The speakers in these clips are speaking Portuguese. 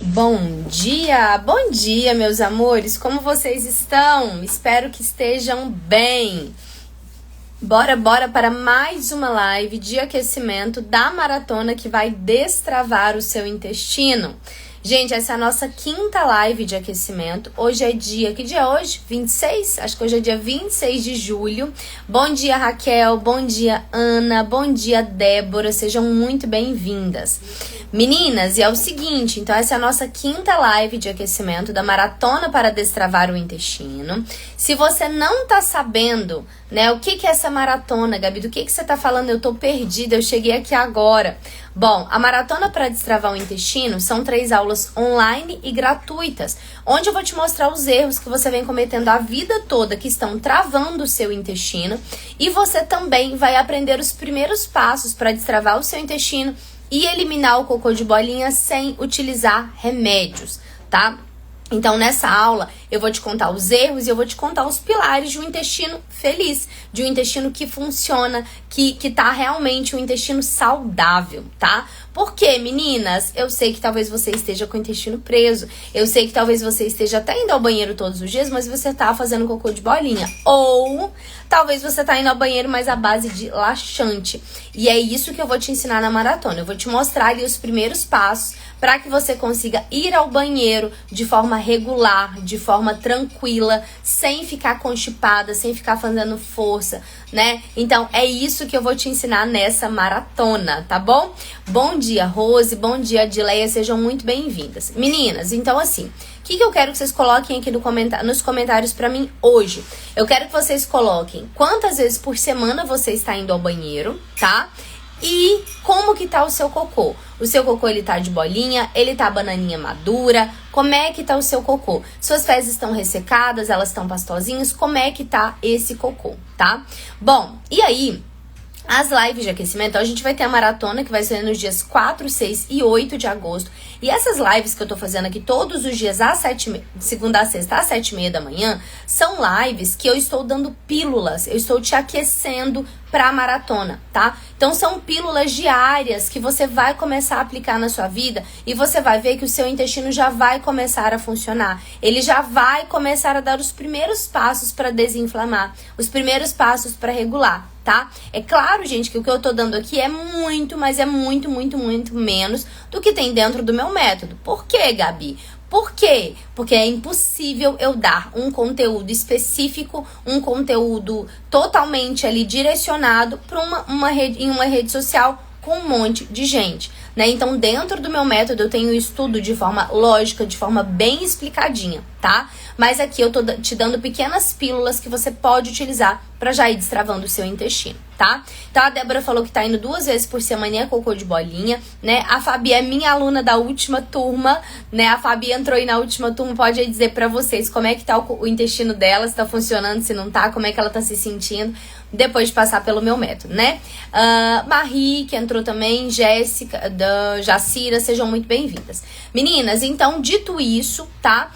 Bom dia, meus amores, como vocês estão? Espero que estejam bem. Bora para mais uma live de aquecimento da maratona que vai destravar o seu intestino. Gente, essa é a nossa quinta live de aquecimento. Hoje é dia, que dia é hoje? 26? Acho que hoje é dia 26 de julho. Bom dia, Raquel, bom dia, Ana, bom dia, Débora, sejam muito bem-vindas. Meninas, e é o seguinte, então essa é a nossa quinta live de aquecimento da maratona para destravar o intestino. Se você não tá sabendo, né, o que é essa maratona, Gabi, do que você tá falando? Eu tô perdida, eu cheguei aqui agora. Bom, a maratona para destravar o intestino são 3 aulas online e gratuitas, onde eu vou te mostrar os erros que você vem cometendo a vida toda, que estão travando o seu intestino, e você também vai aprender os primeiros passos para destravar o seu intestino e eliminar o cocô de bolinha sem utilizar remédios, tá? Então, nessa aula, eu vou te contar os erros e eu vou te contar os pilares de um intestino feliz, de um intestino que funciona, que tá realmente um intestino saudável, tá? Por quê, meninas? Eu sei que talvez você esteja com o intestino preso, eu sei que talvez você esteja até indo ao banheiro todos os dias, mas você tá fazendo cocô de bolinha. Ou talvez você tá indo ao banheiro, mas à base de laxante. E é isso que eu vou te ensinar na maratona. Eu vou te mostrar ali os primeiros passos para que você consiga ir ao banheiro de forma regular, de forma tranquila, sem ficar constipada, sem ficar fazendo força, né? Então, é isso que eu vou te ensinar nessa maratona, tá bom? Bom dia, Rose, bom dia, Adileia, sejam muito bem-vindas. Meninas, então assim, o que eu quero que vocês coloquem aqui nos comentários pra mim hoje? Eu quero que vocês coloquem quantas vezes por semana você está indo ao banheiro, tá? E como que tá o seu cocô? O seu cocô, ele tá de bolinha? Ele tá bananinha madura? Como é que tá o seu cocô? Suas fezes estão ressecadas? Elas estão pastosinhas? Como é que tá esse cocô, tá? Bom, e aí, as lives de aquecimento, a gente vai ter a maratona que vai ser nos dias 4, 6 e 8 de agosto. E essas lives que eu tô fazendo aqui todos os dias, segunda a sexta, às 7h30 da manhã, são lives que eu estou dando pílulas, eu estou te aquecendo pra maratona, tá? Então são pílulas diárias que você vai começar a aplicar na sua vida e você vai ver que o seu intestino já vai começar a funcionar. Ele já vai começar a dar os primeiros passos para desinflamar, os primeiros passos para regular, tá? É claro, gente, que o que eu tô dando aqui é muito, mas é muito menos do que tem dentro do meu método. Por quê, Gabi? Por quê? Porque é impossível eu dar um conteúdo específico, um conteúdo totalmente ali direcionado para em uma rede social com um monte de gente, né? Então, dentro do meu método, eu tenho estudo de forma lógica, de forma bem explicadinha, tá? Mas aqui eu tô te dando pequenas pílulas que você pode utilizar para já ir destravando o seu intestino, tá? Então, a Débora falou que tá indo 2 vezes por semana em cocô de bolinha, né? A Fabi é minha aluna da última turma, né? A Fabi entrou aí na última turma, pode aí dizer para vocês como é que tá o intestino dela, se tá funcionando, se não tá, como é que ela tá se sentindo depois de passar pelo meu método, né? Marie, que entrou também, Jéssica, Jacira, sejam muito bem-vindas. Meninas, então, dito isso, tá?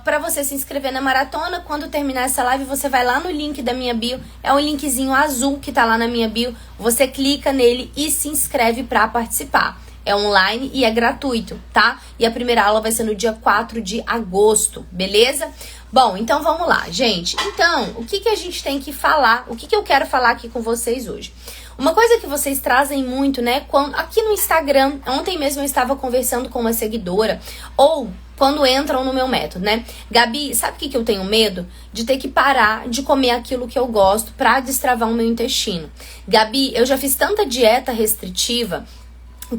Pra você se inscrever na maratona, quando terminar essa live, você vai lá no link da minha bio, é um linkzinho azul que tá lá na minha bio, você clica nele e se inscreve pra participar. É online e é gratuito, tá? E a primeira aula vai ser no dia 4 de agosto, beleza? Bom, então vamos lá, gente. Então, o que a gente tem que falar? O que eu quero falar aqui com vocês hoje? Uma coisa que vocês trazem muito, né? Aqui no Instagram, ontem mesmo eu estava conversando com uma seguidora, ou quando entram no meu método, né? Gabi, sabe o que eu tenho medo? De ter que parar de comer aquilo que eu gosto pra destravar o meu intestino. Gabi, eu já fiz tanta dieta restritiva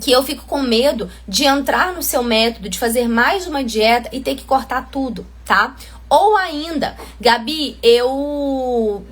que eu fico com medo de entrar no seu método, de fazer mais uma dieta e ter que cortar tudo, tá? Ou ainda, Gabi, eu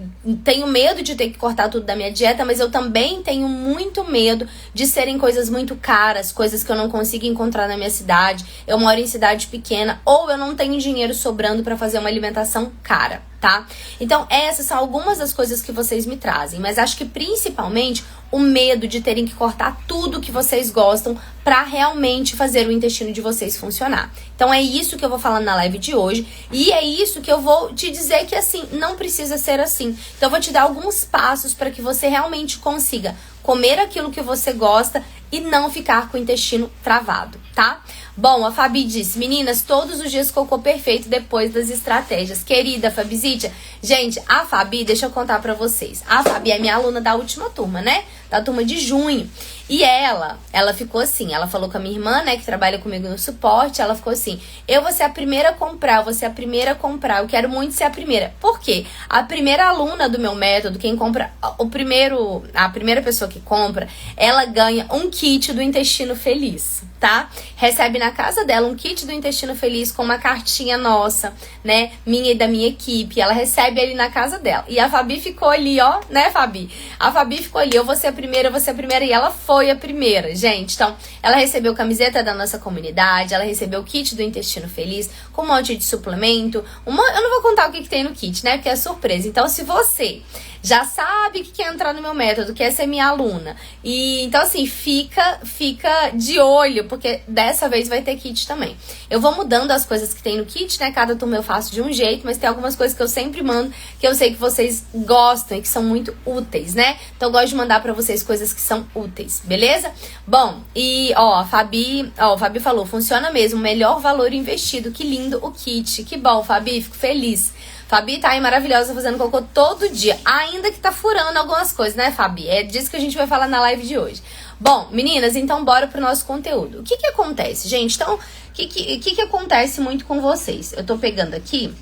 tenho medo de ter que cortar tudo da minha dieta, mas eu também tenho muito medo de serem coisas muito caras, coisas que eu não consigo encontrar na minha cidade. Eu moro em cidade pequena, ou eu não tenho dinheiro sobrando para fazer uma alimentação cara, tá? Então, essas são algumas das coisas que vocês me trazem, mas acho que principalmente o medo de terem que cortar tudo que vocês gostam para realmente fazer o intestino de vocês funcionar. Então é isso que eu vou falar na live de hoje e é isso que eu vou te dizer que assim, não precisa ser assim. Então eu vou te dar alguns passos para que você realmente consiga comer aquilo que você gosta e não ficar com o intestino travado, tá? Bom, a Fabi disse, meninas, todos os dias cocô perfeito depois das estratégias. Querida Fabizítia, gente, a Fabi, deixa eu contar pra vocês. A Fabi é minha aluna da última turma, né? Da turma de junho. E ela ficou assim, ela falou com a minha irmã, né, que trabalha comigo no suporte, ela ficou assim, eu vou ser a primeira a comprar, eu vou ser a primeira a comprar, eu quero muito ser a primeira. Por quê? A primeira aluna do meu método, quem compra, a primeira pessoa que compra, ela ganha um kit do Intestino Feliz, tá? Recebe na casa dela um kit do Intestino Feliz com uma cartinha nossa, né, minha e da minha equipe, ela recebe ali na casa dela. E a Fabi ficou ali, ó, né, Fabi? A Fabi ficou ali, eu vou ser a primeira, e ela foi a primeira, gente. Então, ela recebeu camiseta da nossa comunidade, ela recebeu o kit do Intestino Feliz, com um monte de suplemento. Eu não vou contar o que tem no kit, né? Porque é surpresa. Então, se você já sabe que quer entrar no meu método, quer ser minha aluna, e então assim, fica de olho, porque dessa vez vai ter kit também. Eu vou mudando as coisas que tem no kit, né? Cada turma eu faço de um jeito, mas tem algumas coisas que eu sempre mando, que eu sei que vocês gostam e que são muito úteis, né? Então eu gosto de mandar pra vocês coisas que são úteis, beleza? Bom, e ó, a Fabi falou, funciona mesmo, melhor valor investido, que lindo o kit. Que bom, Fabi, fico feliz. Fabi tá aí maravilhosa fazendo cocô todo dia, ainda que tá furando algumas coisas, né, Fabi? É disso que a gente vai falar na live de hoje. Bom, meninas, então bora pro nosso conteúdo. O que que acontece, gente? Então, o que acontece muito com vocês? Eu tô pegando aqui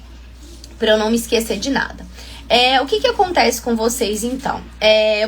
pra eu não me esquecer de nada. O que acontece com vocês, então?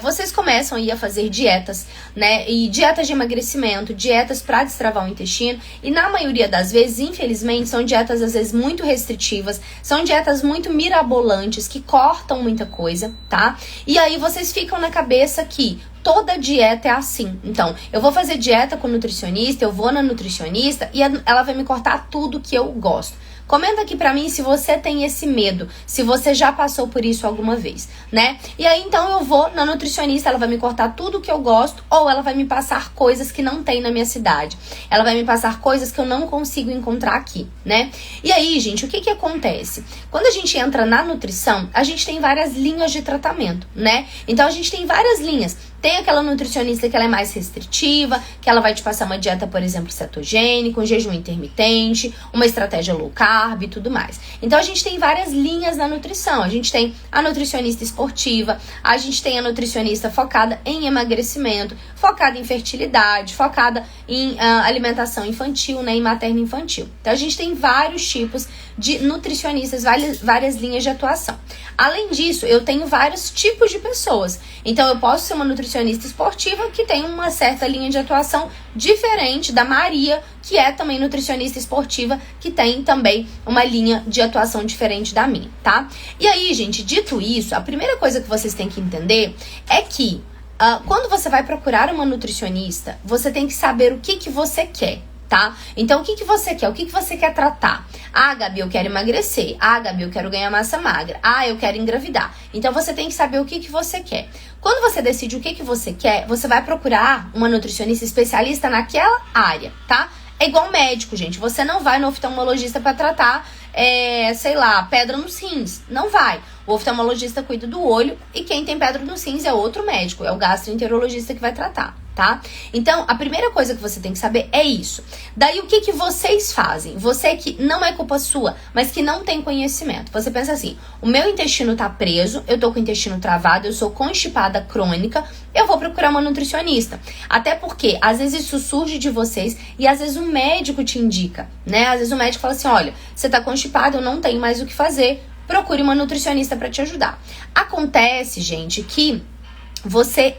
Vocês começam aí a fazer dietas, né? E dietas de emagrecimento, dietas para destravar o intestino. E na maioria das vezes, infelizmente, são dietas às vezes muito restritivas. São dietas muito mirabolantes, que cortam muita coisa, tá? E aí vocês ficam na cabeça que toda dieta é assim. Então, eu vou fazer dieta com nutricionista, eu vou na nutricionista e ela vai me cortar tudo que eu gosto. Comenta aqui pra mim se você tem esse medo, se você já passou por isso alguma vez, né? E aí, então, eu vou na nutricionista, ela vai me cortar tudo que eu gosto ou ela vai me passar coisas que não tem na minha cidade. Ela vai me passar coisas que eu não consigo encontrar aqui, né? E aí, gente, o que acontece? Quando a gente entra na nutrição, a gente tem várias linhas de tratamento, né? Então, a gente tem várias linhas. Tem aquela nutricionista que ela é mais restritiva, que ela vai te passar uma dieta, por exemplo, cetogênica, um jejum intermitente, uma estratégia low carb e tudo mais. Então, a gente tem várias linhas na nutrição. A gente tem a nutricionista esportiva, a gente tem a nutricionista focada em emagrecimento, focada em fertilidade, focada em alimentação infantil, né, em materno-infantil. Então, a gente tem vários tipos de nutricionistas, várias linhas de atuação. Além disso, eu tenho vários tipos de pessoas. Então, eu posso ser uma nutricionista esportiva que tem uma certa linha de atuação diferente da Maria, que é também nutricionista esportiva, que tem também uma linha de atuação diferente da minha, tá? E aí, gente, dito isso, a primeira coisa que vocês têm que entender é que quando você vai procurar uma nutricionista, você tem que saber o que você quer. Tá? Então, o que você quer? O que você quer tratar? Ah, Gabi, eu quero emagrecer. Ah, Gabi, eu quero ganhar massa magra. Ah, eu quero engravidar. Então, você tem que saber o que você quer. Quando você decide o que você quer, você vai procurar uma nutricionista especialista naquela área, tá? É igual médico, gente. Você não vai no oftalmologista para tratar, sei lá, pedra nos rins. Não vai. O oftalmologista cuida do olho e quem tem pedra nos rins é outro médico. É o gastroenterologista que vai tratar, tá? Então, a primeira coisa que você tem que saber é isso. Daí, o que vocês fazem? Você que não é culpa sua, mas que não tem conhecimento. Você pensa assim, o meu intestino tá preso, eu tô com o intestino travado, eu sou constipada crônica, eu vou procurar uma nutricionista. Até porque, às vezes, isso surge de vocês e às vezes o médico te indica, né? Às vezes o médico fala assim, olha, você tá constipado, eu não tenho mais o que fazer, procure uma nutricionista para te ajudar. Acontece, gente, que você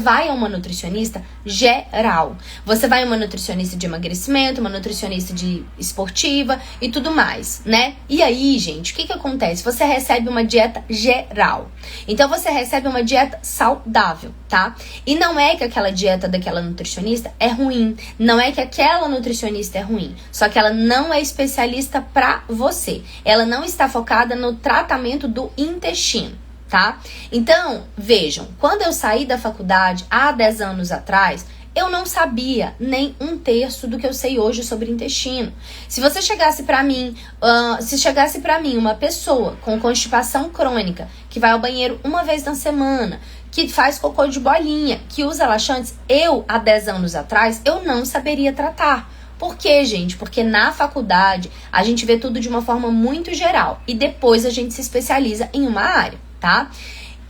vai a uma nutricionista geral. Você vai a uma nutricionista de emagrecimento, uma nutricionista de esportiva e tudo mais, né? E aí, gente, o que acontece? Você recebe uma dieta geral. Então, você recebe uma dieta saudável, tá? E não é que aquela dieta daquela nutricionista é ruim. Não é que aquela nutricionista é ruim. Só que ela não é especialista pra você. Ela não está focada no tratamento do intestino. Tá? Então, vejam, quando eu saí da faculdade há 10 anos atrás, eu não sabia nem 1/3 do que eu sei hoje sobre intestino. Se você chegasse pra mim, uma pessoa com constipação crônica, que vai ao banheiro uma vez na semana, que faz cocô de bolinha, que usa laxantes, há 10 anos atrás, eu não saberia tratar. Por quê, gente? Porque na faculdade a gente vê tudo de uma forma muito geral e depois a gente se especializa em uma área, tá?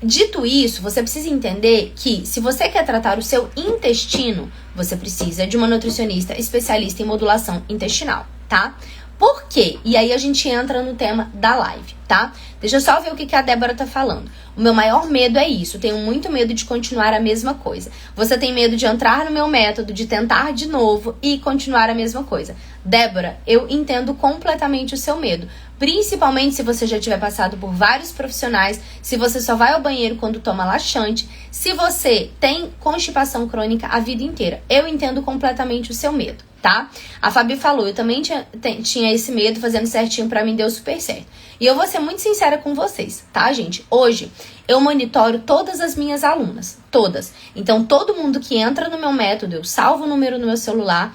Dito isso, você precisa entender que se você quer tratar o seu intestino, você precisa de uma nutricionista especialista em modulação intestinal, tá? Por quê? E aí a gente entra no tema da live, tá? Deixa eu só ver o que a Débora tá falando. O meu maior medo é isso. Tenho muito medo de continuar a mesma coisa. Você tem medo de entrar no meu método, de tentar de novo e continuar a mesma coisa. Débora, eu entendo completamente o seu medo. Principalmente se você já tiver passado por vários profissionais, se você só vai ao banheiro quando toma laxante, se você tem constipação crônica a vida inteira. Eu entendo completamente o seu medo, tá? A Fabi falou, eu também tinha esse medo, fazendo certinho pra mim deu super certo. E eu vou ser muito sincera com vocês, tá, gente? Hoje, eu monitoro todas as minhas alunas, todas. Então, todo mundo que entra no meu método, eu salvo o número no meu celular.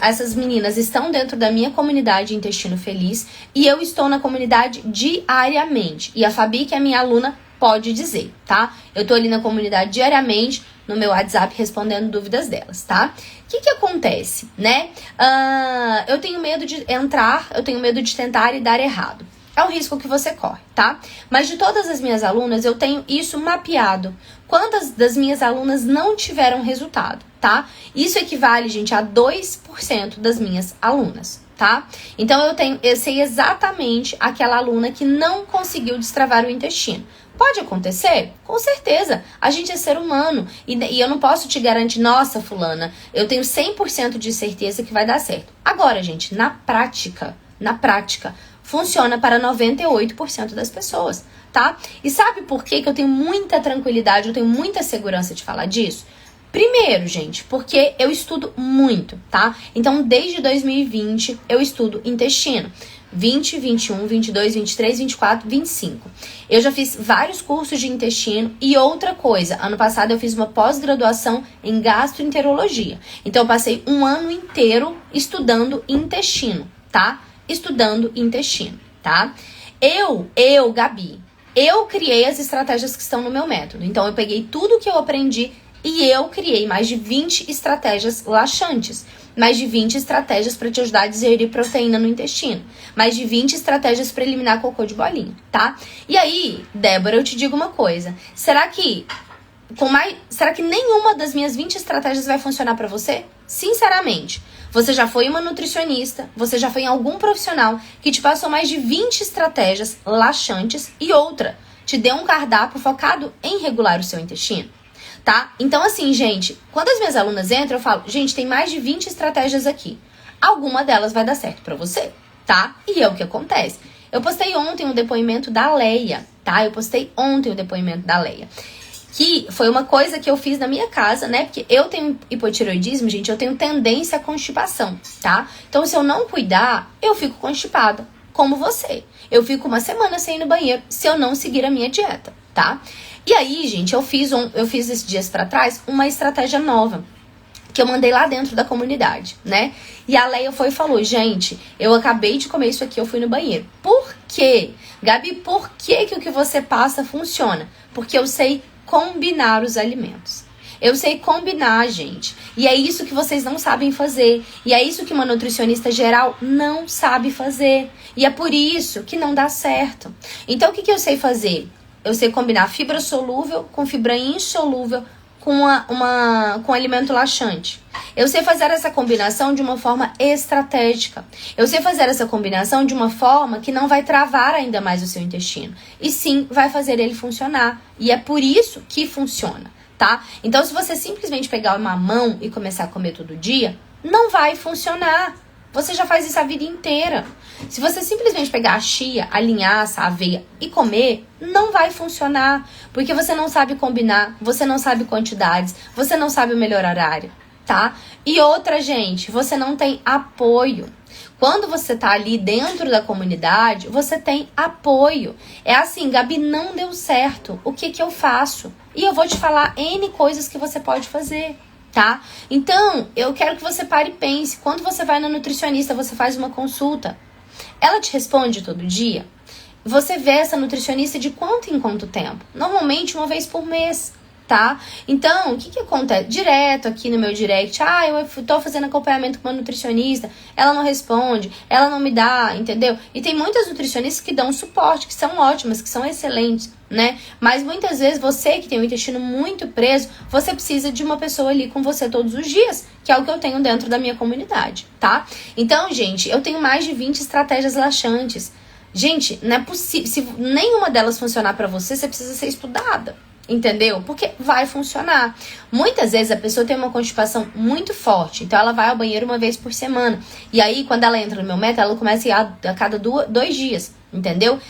Essas meninas estão dentro da minha comunidade Intestino Feliz e eu estou na comunidade diariamente. E a Fabi, que é minha aluna, pode dizer, tá? Eu tô ali na comunidade diariamente, no meu WhatsApp, respondendo dúvidas delas, tá? O que acontece, né? Eu tenho medo de entrar, eu tenho medo de tentar e dar errado. É o risco que você corre, tá? Mas de todas as minhas alunas, eu tenho isso mapeado. Quantas das minhas alunas não tiveram resultado, tá? Isso equivale, gente, a 2% das minhas alunas, tá? Então, eu sei exatamente aquela aluna que não conseguiu destravar o intestino. Pode acontecer? Com certeza. A gente é ser humano. E eu não posso te garantir, nossa, fulana, eu tenho 100% de certeza que vai dar certo. Agora, gente, na prática, funciona para 98% das pessoas, tá? E sabe por que eu tenho muita tranquilidade, eu tenho muita segurança de falar disso? Primeiro, gente, porque eu estudo muito, tá? Então, desde 2020, eu estudo intestino. 20, 21, 22, 23, 24, 25. Eu já fiz vários cursos de intestino e outra coisa, ano passado eu fiz uma pós-graduação em gastroenterologia. Então, eu passei um ano inteiro estudando intestino, tá? Estudando intestino, tá? Gabi, eu criei as estratégias que estão no meu método. Então, eu peguei tudo que eu aprendi e eu criei mais de 20 estratégias laxantes. Mais de 20 estratégias para te ajudar a digerir proteína no intestino. Mais de 20 estratégias para eliminar cocô de bolinha, tá? E aí, Débora, eu te digo uma coisa. Será que nenhuma das minhas 20 estratégias vai funcionar para você? Sinceramente, você já foi uma nutricionista, você já foi em algum profissional que te passou mais de 20 estratégias laxantes e outra, te deu um cardápio focado em regular o seu intestino, tá? Então assim, gente, quando as minhas alunas entram, eu falo, gente, tem mais de 20 estratégias aqui. Alguma delas vai dar certo pra você, tá? E é o que acontece. Eu postei ontem o depoimento da Leia, tá? Que foi uma coisa que eu fiz na minha casa, né? Porque eu tenho hipotireoidismo, gente, eu tenho tendência à constipação, tá? Então, se eu não cuidar, eu fico constipada, como você. Eu fico uma semana sem ir no banheiro se eu não seguir a minha dieta, tá? E aí, gente, eu fiz esses dias pra trás uma estratégia nova que eu mandei lá dentro da comunidade, né? E a Leia foi e falou, gente, eu acabei de comer isso aqui, eu fui no banheiro. Por quê? Gabi, por que o que você passa funciona? Porque eu sei combinar os alimentos. Eu sei combinar, gente. E é isso que vocês não sabem fazer. E é isso que uma nutricionista geral não sabe fazer. E é por isso que não dá certo. Então, o que eu sei fazer? Eu sei combinar fibra solúvel com fibra insolúvel com alimento laxante. Eu sei fazer essa combinação de uma forma estratégica. Eu sei fazer essa combinação de uma forma que não vai travar ainda mais o seu intestino. E sim, vai fazer ele funcionar. E é por isso que funciona, tá? Então, se você simplesmente pegar uma mamão e começar a comer todo dia, não vai funcionar. Você já faz isso a vida inteira. Se você simplesmente pegar a chia, a linhaça, a aveia e comer, não vai funcionar. Porque você não sabe combinar, você não sabe quantidades, você não sabe o melhor horário, tá? E outra, gente, você não tem apoio. Quando você tá ali dentro da comunidade, você tem apoio. É assim, Gabi, não deu certo. O que eu faço? E eu vou te falar N coisas que você pode fazer, tá? Então, eu quero que você pare e pense. Quando você vai na nutricionista, você faz uma consulta. Ela te responde todo dia? Você vê essa nutricionista de quanto em quanto tempo? Normalmente, uma vez por mês. tá? Então, o que acontece? Direto aqui no meu direct, eu tô fazendo acompanhamento com uma nutricionista, ela não responde, ela não me dá, entendeu? E tem muitas nutricionistas que dão suporte, que são ótimas, que são excelentes, né? Mas muitas vezes você que tem o intestino muito preso, você precisa de uma pessoa ali com você todos os dias, que é o que eu tenho dentro da minha comunidade, tá? Então, gente, eu tenho mais de 20 estratégias laxantes. Gente, não é possível, se nenhuma delas funcionar pra você, você precisa ser estudada. Entendeu? Porque vai funcionar. Muitas vezes a pessoa tem uma constipação muito forte, então ela vai ao banheiro uma vez por semana. E aí, quando ela entra no meu método, ela começa a ir a cada 2 dias, entendeu?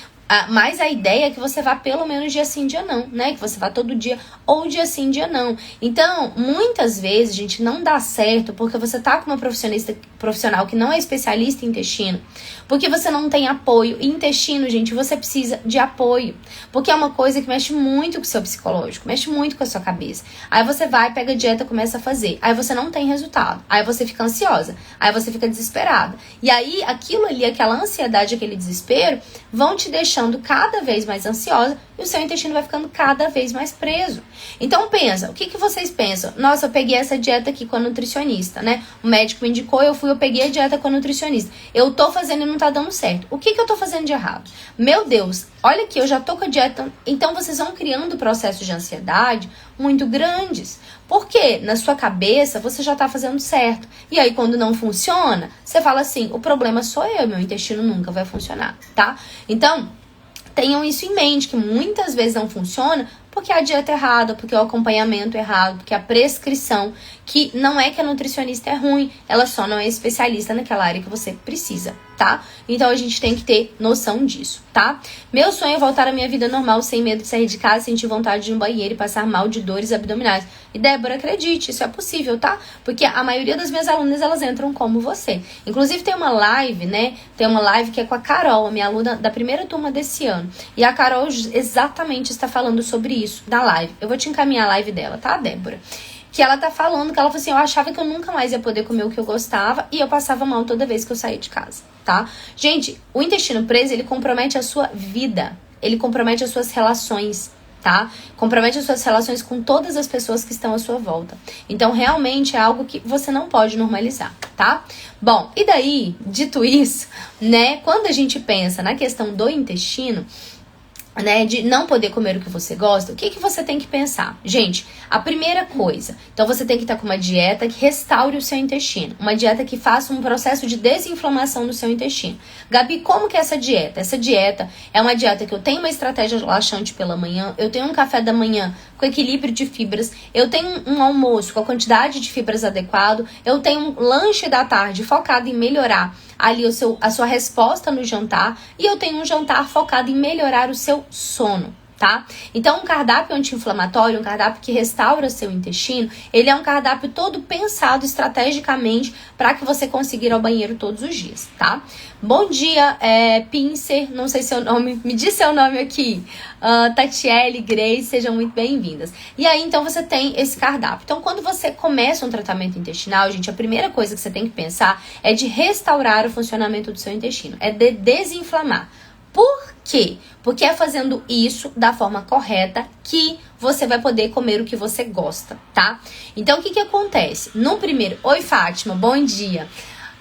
Mas a ideia é que você vá pelo menos dia sim, dia não, né? Que você vá todo dia ou dia sim, dia não. Então, muitas vezes, gente, não dá certo porque você tá com uma profissional que não é especialista em intestino, porque você não tem apoio. E intestino, gente, você precisa de apoio, porque é uma coisa que mexe muito com o seu psicológico, mexe muito com a sua cabeça. Aí você vai, pega a dieta, começa a fazer. Aí você não tem resultado. Aí você fica ansiosa. Aí você fica desesperada. E aí, aquilo ali, aquela ansiedade, aquele desespero, vão te deixando cada vez mais ansiosa e o seu intestino vai ficando cada vez mais preso. Então pensa, o que vocês pensam? Nossa, eu peguei essa dieta aqui com a nutricionista, né? O médico me indicou, eu peguei a dieta com a nutricionista. Eu tô fazendo e não tá dando certo. O que eu tô fazendo de errado? Meu Deus, olha aqui, eu já tô com a dieta. Então vocês vão criando processos de ansiedade muito grandes. Porque na sua cabeça você já tá fazendo certo. E aí quando não funciona, você fala assim, o problema sou eu, meu intestino nunca vai funcionar, tá? Então, tenham isso em mente, que muitas vezes não funciona porque a dieta é errada, porque o acompanhamento é errado, porque a prescrição, que não é que a nutricionista é ruim, ela só não é especialista naquela área que você precisa, tá? Então a gente tem que ter noção disso, tá? Meu sonho é voltar à minha vida normal, sem medo de sair de casa, sentir vontade de ir no banheiro e passar mal de dores abdominais. E Débora, acredite, isso é possível, tá? Porque a maioria das minhas alunas, elas entram como você. Inclusive tem uma live, né? Tem uma live que é com a Carol, a minha aluna da primeira turma desse ano. E a Carol exatamente está falando sobre isso na live. Eu vou te encaminhar a live dela, tá, Débora? Que ela tá falando, que ela falou assim, eu achava que eu nunca mais ia poder comer o que eu gostava e eu passava mal toda vez que eu saía de casa, tá? Gente, o intestino preso, ele compromete a sua vida, ele compromete as suas relações, tá? Compromete as suas relações com todas as pessoas que estão à sua volta. Então, realmente é algo que você não pode normalizar, tá? Bom, e daí, dito isso, né, quando a gente pensa na questão do intestino, né, de não poder comer o que você gosta, o que você tem que pensar? Gente, a primeira coisa, então você tem que estar com uma dieta que restaure o seu intestino, uma dieta que faça um processo de desinflamação do seu intestino. Gabi, como que é essa dieta? Essa dieta é uma dieta que eu tenho uma estratégia laxante pela manhã, eu tenho um café da manhã com equilíbrio de fibras, eu tenho um almoço com a quantidade de fibras adequado, eu tenho um lanche da tarde focado em melhorar ali a sua resposta no jantar, e eu tenho um jantar focado em melhorar o seu sono, tá? Então, um cardápio anti-inflamatório, um cardápio que restaura seu intestino, ele é um cardápio todo pensado estrategicamente para que você consiga ir ao banheiro todos os dias, tá? Bom dia, Pincer, não sei seu nome, me diz seu nome aqui, Tatiele, Grace, sejam muito bem-vindas. E aí, então, você tem esse cardápio. Então, quando você começa um tratamento intestinal, gente, a primeira coisa que você tem que pensar é de restaurar o funcionamento do seu intestino, é de desinflamar. Por quê? Porque é fazendo isso da forma correta que você vai poder comer o que você gosta, tá? Então, o que acontece? No primeiro... Oi, Fátima, bom dia.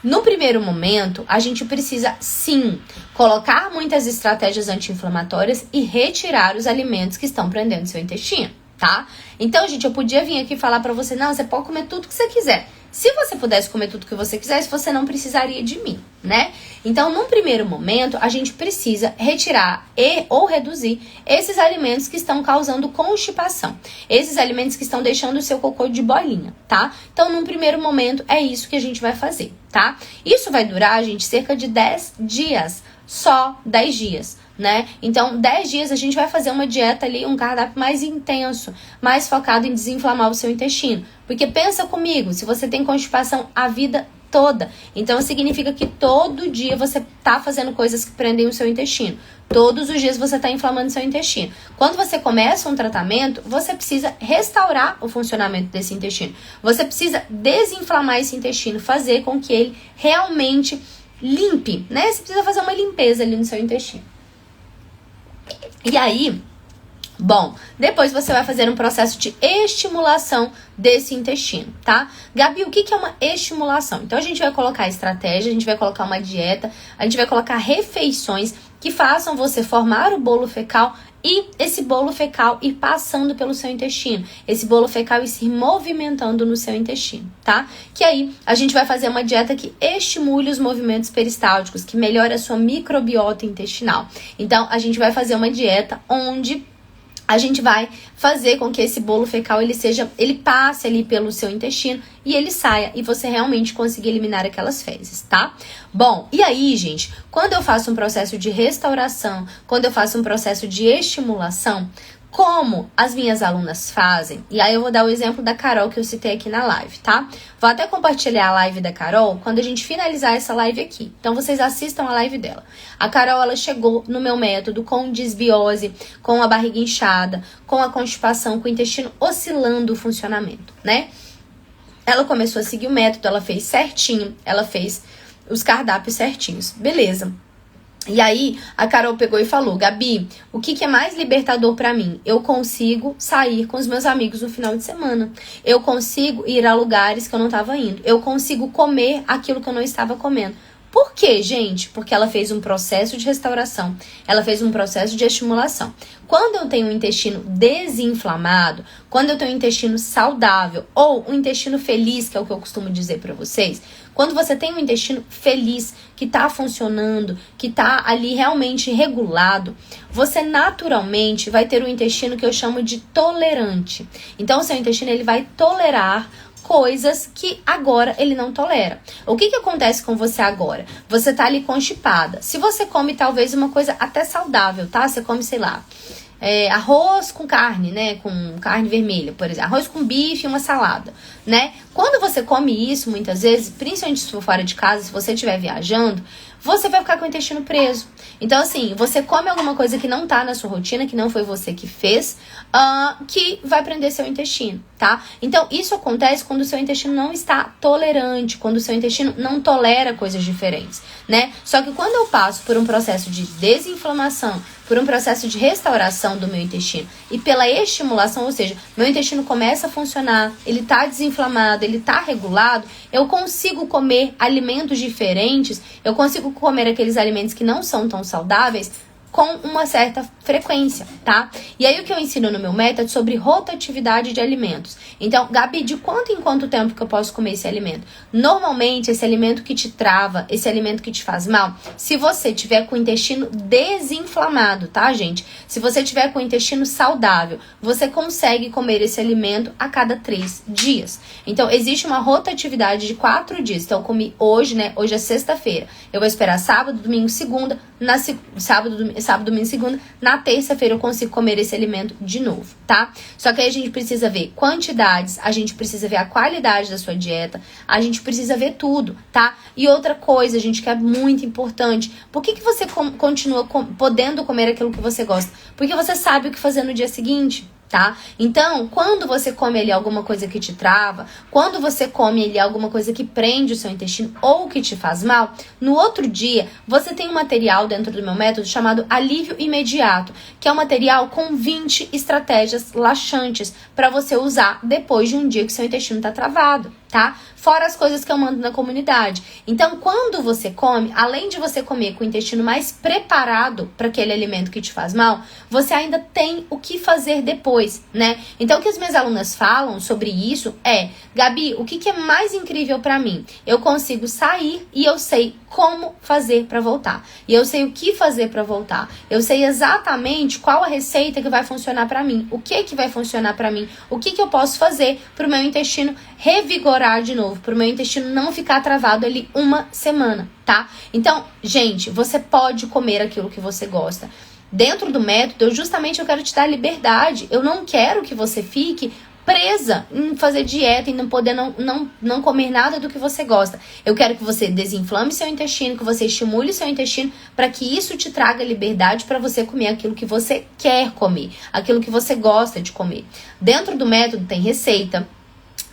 No primeiro momento, a gente precisa, sim, colocar muitas estratégias anti-inflamatórias e retirar os alimentos que estão prendendo seu intestino, tá? Então, gente, eu podia vir aqui falar pra você, não, você pode comer tudo que você quiser. Se você pudesse comer tudo que você quisesse, você não precisaria de mim, né? Então, num primeiro momento, a gente precisa retirar ou reduzir esses alimentos que estão causando constipação. Esses alimentos que estão deixando o seu cocô de bolinha, tá? Então, num primeiro momento, é isso que a gente vai fazer, tá? Isso vai durar, gente, cerca de 10 dias. Só 10 dias, né? Então, 10 dias a gente vai fazer uma dieta ali, um cardápio mais intenso, mais focado em desinflamar o seu intestino. Porque pensa comigo, se você tem constipação a vida toda, então significa que todo dia você tá fazendo coisas que prendem o seu intestino. Todos os dias você tá inflamando o seu intestino. Quando você começa um tratamento, você precisa restaurar o funcionamento desse intestino. Você precisa desinflamar esse intestino, fazer com que ele realmente limpe, né? Você precisa fazer uma limpeza ali no seu intestino. E aí, Bom, depois você vai fazer um processo de estimulação desse intestino, tá? Gabi, o que é uma estimulação? Então, a gente vai colocar estratégia, a gente vai colocar uma dieta, a gente vai colocar refeições que façam você formar o bolo fecal e esse bolo fecal ir passando pelo seu intestino. Esse bolo fecal ir se movimentando no seu intestino, tá? Que aí a gente vai fazer uma dieta que estimule os movimentos peristálticos, que melhore a sua microbiota intestinal. Então, a gente vai fazer uma dieta onde a gente vai fazer com que esse bolo fecal ele passe ali pelo seu intestino e ele saia e você realmente consiga eliminar aquelas fezes, tá? Bom, e aí, gente, quando eu faço um processo de restauração, quando eu faço um processo de estimulação, como as minhas alunas fazem, e aí eu vou dar o exemplo da Carol que eu citei aqui na live, tá? Vou até compartilhar a live da Carol quando a gente finalizar essa live aqui. Então, vocês assistam a live dela. A Carol, ela chegou no meu método com desbiose, com a barriga inchada, com a constipação, com o intestino oscilando o funcionamento, né? Ela começou a seguir o método, ela fez certinho, ela fez os cardápios certinhos. Beleza. E aí, a Carol pegou e falou, Gabi, o que é mais libertador pra mim? Eu consigo sair com os meus amigos no final de semana. Eu consigo ir a lugares que eu não estava indo. Eu consigo comer aquilo que eu não estava comendo. Por quê, gente? Porque ela fez um processo de restauração, ela fez um processo de estimulação. Quando eu tenho um intestino desinflamado, quando eu tenho um intestino saudável ou um intestino feliz, que é o que eu costumo dizer para vocês, quando você tem um intestino feliz, que tá funcionando, que tá ali realmente regulado, você naturalmente vai ter um intestino que eu chamo de tolerante. Então, o seu intestino ele vai tolerar coisas que agora ele não tolera. O que acontece com você agora? Você tá ali constipada. Se você come talvez uma coisa até saudável, tá? Você come, sei lá, arroz com carne, né? Com carne vermelha, por exemplo. Arroz com bife e uma salada, né? Quando você come isso, muitas vezes, principalmente se for fora de casa, se você estiver viajando, você vai ficar com o intestino preso. Então, assim, você come alguma coisa que não tá na sua rotina, que não foi você que fez, que vai prender seu intestino, tá? Então, isso acontece quando o seu intestino não está tolerante, quando o seu intestino não tolera coisas diferentes, né? Só que quando eu passo por um processo de desinflamação, por um processo de restauração do meu intestino e pela estimulação, ou seja, meu intestino começa a funcionar, ele tá desinflamado, ele tá regulado, eu consigo comer alimentos diferentes, eu consigo comer aqueles alimentos que não são tão saudáveis com uma certa frequência, tá? E aí o que eu ensino no meu método é sobre rotatividade de alimentos. Então, Gabi, de quanto em quanto tempo que eu posso comer esse alimento? Normalmente, esse alimento que te trava, esse alimento que te faz mal, se você tiver com o intestino desinflamado, tá, gente? Se você tiver com o intestino saudável, você consegue comer esse alimento a cada 3 dias. Então, existe uma rotatividade de 4 dias. Então, eu comi hoje, né? Hoje é sexta-feira. Eu vou esperar sábado, domingo, segunda, sábado, domingo, segunda. Na terça-feira eu consigo comer esse alimento de novo, tá? Só que aí a gente precisa ver quantidades, a gente precisa ver a qualidade da sua dieta, a gente precisa ver tudo, tá? E outra coisa, gente, que é muito importante, por que você continua podendo comer aquilo que você gosta? Porque você sabe o que fazer no dia seguinte, tá? Então, quando você come ali alguma coisa que te trava, quando você come ali alguma coisa que prende o seu intestino ou que te faz mal, no outro dia você tem um material dentro do meu método chamado Alívio Imediato, que é um material com 20 estratégias laxantes para você usar depois de um dia que seu intestino tá travado, tá? Fora as coisas que eu mando na comunidade. Então, quando você come, além de você comer com o intestino mais preparado para aquele alimento que te faz mal, você ainda tem o que fazer depois, né? Então, o que as minhas alunas falam sobre isso é, Gabi, o que é mais incrível para mim? Eu consigo sair e eu sei como fazer para voltar. E eu sei o que fazer para voltar. Eu sei exatamente qual a receita que vai funcionar para mim. O que vai funcionar para mim? O que eu posso fazer para o meu intestino revigorar de novo, para o meu intestino não ficar travado ali uma semana, tá? Então, gente, você pode comer aquilo que você gosta. Dentro do método, eu quero te dar liberdade. Eu não quero que você fique presa em fazer dieta e não poder não comer nada do que você gosta. Eu quero que você desinflame seu intestino, que você estimule seu intestino para que isso te traga liberdade para você comer aquilo que você quer comer, aquilo que você gosta de comer. Dentro do método tem receita,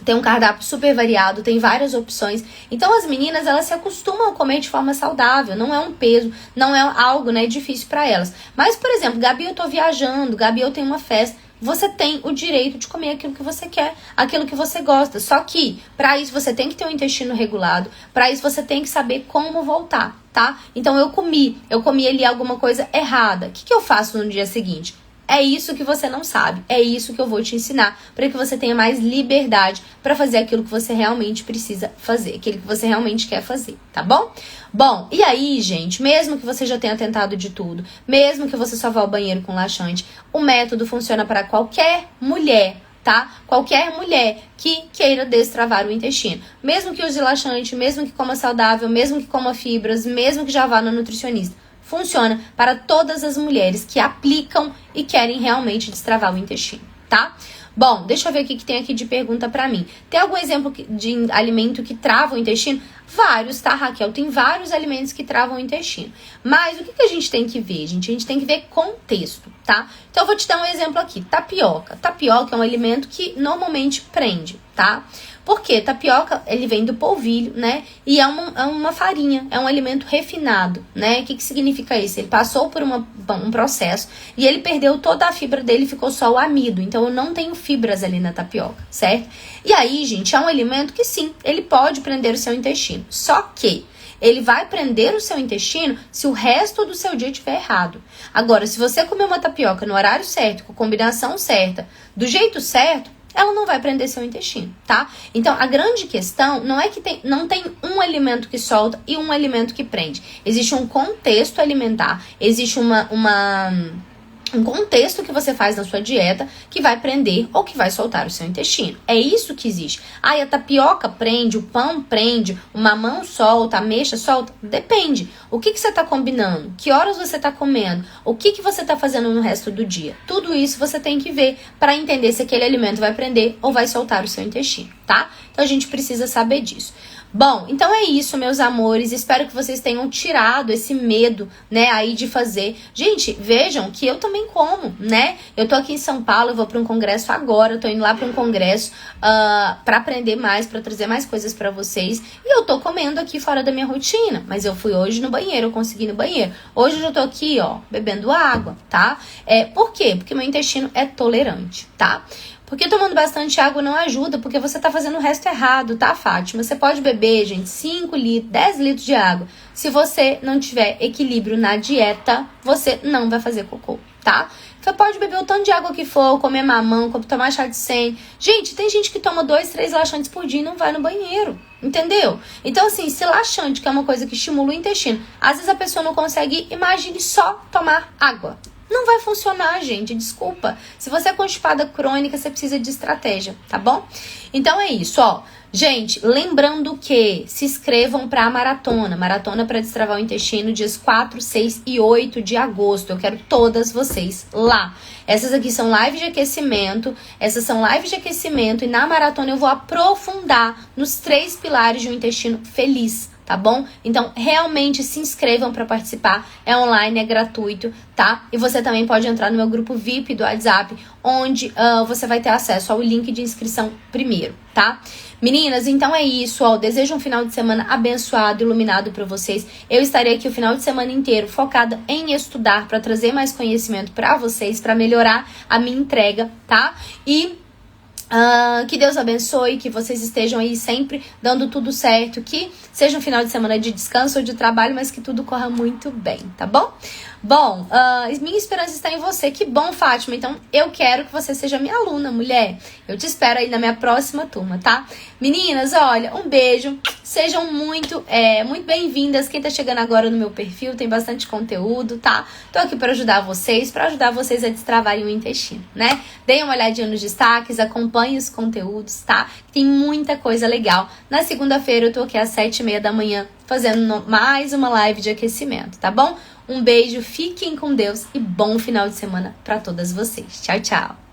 Tem um cardápio super variado, tem várias opções. Então as meninas, elas se acostumam a comer de forma saudável, não é um peso, não é algo, né, difícil para elas. Mas, por exemplo, Gabi, eu tô viajando, Gabi, eu tenho uma festa. Você tem o direito de comer aquilo que você quer, aquilo que você gosta. Só que, para isso, você tem que ter um intestino regulado. Para isso, você tem que saber como voltar, tá? Então, eu comi ali alguma coisa errada. O que eu faço no dia seguinte? É isso que você não sabe. É isso que eu vou te ensinar para que você tenha mais liberdade para fazer aquilo que você realmente precisa fazer, aquilo que você realmente quer fazer, tá bom? Bom, e aí, gente, mesmo que você já tenha tentado de tudo, mesmo que você só vá ao banheiro com laxante, o método funciona para qualquer mulher, tá? Qualquer mulher que queira destravar o intestino. Mesmo que use laxante, mesmo que coma saudável, mesmo que coma fibras, mesmo que já vá no nutricionista. Funciona para todas as mulheres que aplicam e querem realmente destravar o intestino, tá? Bom, deixa eu ver o que tem aqui de pergunta pra mim. Tem algum exemplo de alimento que trava o intestino? Vários, tá, Raquel? Tem vários alimentos que travam o intestino. Mas o que a gente tem que ver, gente? A gente tem que ver contexto, tá? Então eu vou te dar um exemplo aqui. Tapioca. Tapioca é um alimento que normalmente prende, tá? Porque tapioca, ele vem do polvilho, né? E é uma farinha, é um alimento refinado, né? O que significa isso? Ele passou por um processo e ele perdeu toda a fibra dele, ficou só o amido. Então, eu não tenho fibras ali na tapioca, certo? E aí, gente, é um alimento que sim, ele pode prender o seu intestino. Só que ele vai prender o seu intestino se o resto do seu dia estiver errado. Agora, se você comer uma tapioca no horário certo, com a combinação certa, do jeito certo, ela não vai prender seu intestino, tá? Então, a grande questão não é que não tem um alimento que solta e um alimento que prende. Existe um contexto alimentar, existe um contexto que você faz na sua dieta que vai prender ou que vai soltar o seu intestino. É isso que existe. A tapioca prende, o pão prende, o mamão solta, a ameixa solta. Depende. O que você está combinando? Que horas você está comendo? O que você está fazendo no resto do dia? Tudo isso você tem que ver para entender se aquele alimento vai prender ou vai soltar o seu intestino, tá? Então a gente precisa saber disso. Bom, então é isso, meus amores. Espero que vocês tenham tirado esse medo, né, aí de fazer. Gente, vejam que eu também como, né? Eu tô aqui em São Paulo, eu vou para um congresso agora, eu tô indo lá para um congresso para aprender mais, para trazer mais coisas para vocês. E eu tô comendo aqui fora da minha rotina, mas eu fui hoje no banheiro, eu consegui ir no banheiro. Hoje eu já tô aqui, ó, bebendo água, tá? Por quê? Porque meu intestino é tolerante, tá? Porque tomando bastante água não ajuda, porque você tá fazendo o resto errado, tá, Fátima? Você pode beber, gente, 5 litros, 10 litros de água. Se você não tiver equilíbrio na dieta, você não vai fazer cocô, tá? Você pode beber o tanto de água que for, comer mamão, tomar chá de 100. Gente, tem gente que toma 2, 3 laxantes por dia e não vai no banheiro, entendeu? Então, assim, se laxante, que é uma coisa que estimula o intestino, às vezes a pessoa não consegue, imagine só tomar água. Não vai funcionar, gente, desculpa. Se você é constipada crônica, você precisa de estratégia, tá bom? Então é isso, ó. Gente, lembrando que se inscrevam para a maratona para destravar o intestino, dias 4, 6 e 8 de agosto. Eu quero todas vocês lá. Essas aqui são lives de aquecimento, e na maratona eu vou aprofundar nos 3 pilares de um intestino feliz, tá bom? Então, realmente se inscrevam para participar. É online, é gratuito, tá? E você também pode entrar no meu grupo VIP do WhatsApp, onde você vai ter acesso ao link de inscrição primeiro, tá? Meninas, então é isso, ó. Desejo um final de semana abençoado, iluminado para vocês. Eu estarei aqui o final de semana inteiro focada em estudar para trazer mais conhecimento para vocês, para melhorar a minha entrega, tá? E que Deus abençoe, que vocês estejam aí sempre dando tudo certo, que seja um final de semana de descanso ou de trabalho, mas que tudo corra muito bem, tá bom? Bom, minha esperança está em você. Que bom, Fátima. Então, eu quero que você seja minha aluna, mulher. Eu te espero aí na minha próxima turma, tá? Meninas, olha, um beijo. Sejam muito bem-vindas. Quem tá chegando agora no meu perfil, tem bastante conteúdo, tá? Tô aqui para ajudar vocês a destravarem o intestino, né? Deem uma olhadinha nos destaques, acompanhem os conteúdos, tá? Tem muita coisa legal. Na segunda-feira eu tô aqui às 7h30 da manhã fazendo mais uma live de aquecimento, tá bom? Um beijo, fiquem com Deus e bom final de semana para todas vocês. Tchau, tchau!